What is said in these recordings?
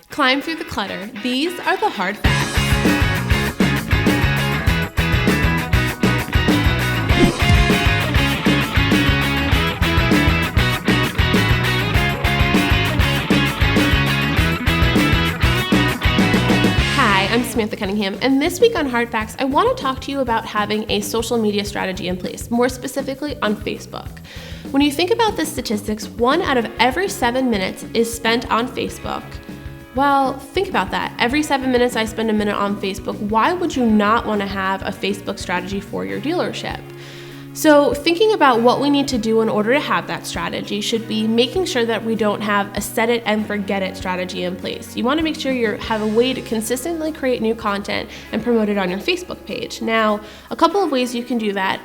Climb through the clutter. These are the hard facts. Hi, I'm Samantha Cunningham, and this week on Hard Facts, I want to talk to you about having a social media strategy in place, more specifically on Facebook. When you think about the statistics, 1 out of every 7 minutes is spent on Facebook. Well, think about that. Every 7 minutes I spend a minute on Facebook. Why would you not want to have a Facebook strategy for your dealership? So thinking about what we need to do in order to have that strategy should be making sure that we don't have a set it and forget it strategy in place. You want to make sure you have a way to consistently create new content and promote it on your Facebook page. Now, a couple of ways you can do that,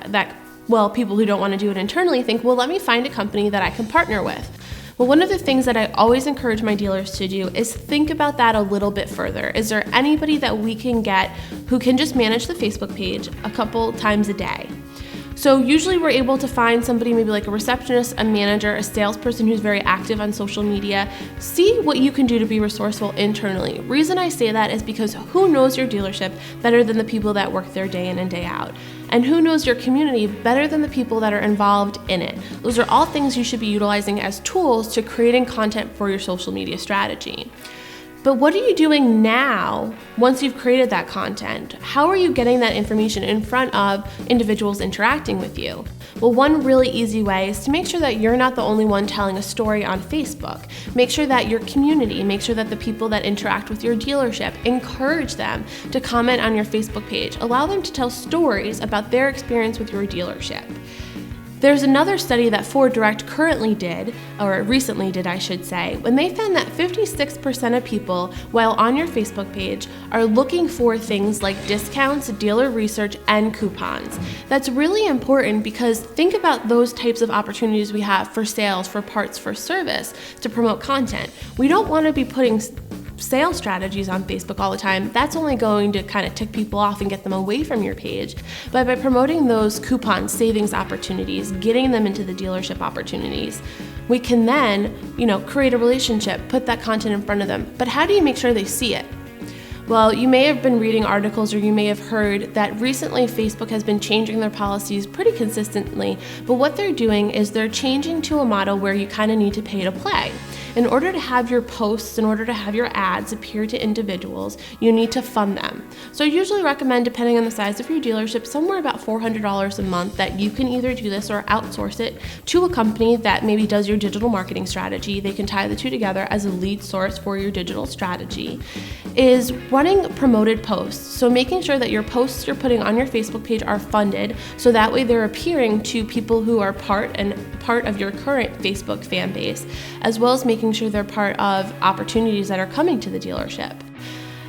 people who don't want to do it internally think, well, let me find a company that I can partner with. Well, one of the things that I always encourage my dealers to do is think about that a little bit further. Is there anybody that we can get who can just manage the Facebook page a couple times a day? So usually we're able to find somebody, maybe like a receptionist, a manager, a salesperson who's very active on social media. See what you can do to be resourceful internally. Reason I say that is because who knows your dealership better than the people that work there day in and day out? And who knows your community better than the people that are involved in it? Those are all things you should be utilizing as tools to creating content for your social media strategy. But what are you doing now once you've created that content? How are you getting that information in front of individuals interacting with you? Well, one really easy way is to make sure that you're not the only one telling a story on Facebook. Make sure that your community, make sure that the people that interact with your dealership, encourage them to comment on your Facebook page. Allow them to tell stories about their experience with your dealership. There's another study that Ford Direct recently did, I should say, when they found that 56% of people, while on your Facebook page, are looking for things like discounts, dealer research, and coupons. That's really important because think about those types of opportunities we have for sales, for parts, for service, to promote content. We don't want to be putting sales strategies on Facebook all the time. That's only going to kind of tick people off and get them away from your page. But by promoting those coupons, savings opportunities, getting them into the dealership opportunities, we can then, create a relationship, put that content in front of them. But how do you make sure they see it? Well, you may have been reading articles or you may have heard that recently Facebook has been changing their policies pretty consistently, but what they're doing is they're changing to a model where you kind of need to pay to play. In order to have your posts, in order to have your ads appear to individuals, you need to fund them. So I usually recommend, depending on the size of your dealership, somewhere about $400 a month that you can either do this or outsource it to a company that maybe does your digital marketing strategy. They can tie the two together as a lead source for your digital strategy. Is running promoted posts. So making sure that your posts you're putting on your Facebook page are funded, so that way they're appearing to people who are part of your current Facebook fan base, as well as making sure they're part of opportunities that are coming to the dealership.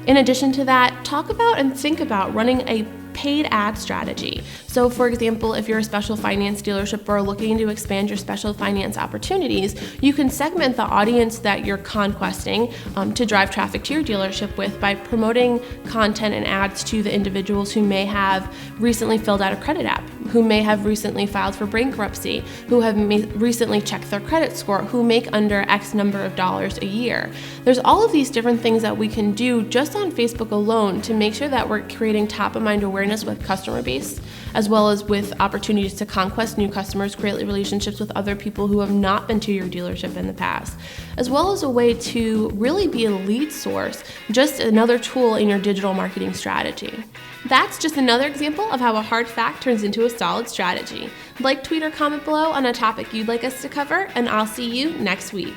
In addition to that, talk about and think about running a paid ad strategy. So for example, if you're a special finance dealership or looking to expand your special finance opportunities, you can segment the audience that you're conquesting to drive traffic to your dealership with by promoting content and ads to the individuals who may have recently filled out a credit app, who may have recently filed for bankruptcy, who have recently checked their credit score, who make under X number of dollars a year. There's all of these different things that we can do just on Facebook alone to make sure that we're creating top of mind awareness with customer base, as well as with opportunities to conquest new customers, create relationships with other people who have not been to your dealership in the past, as well as a way to really be a lead source, just another tool in your digital marketing strategy. That's just another example of how a hard fact turns into a solid strategy. Like, tweet, or comment below on a topic you'd like us to cover, and I'll see you next week.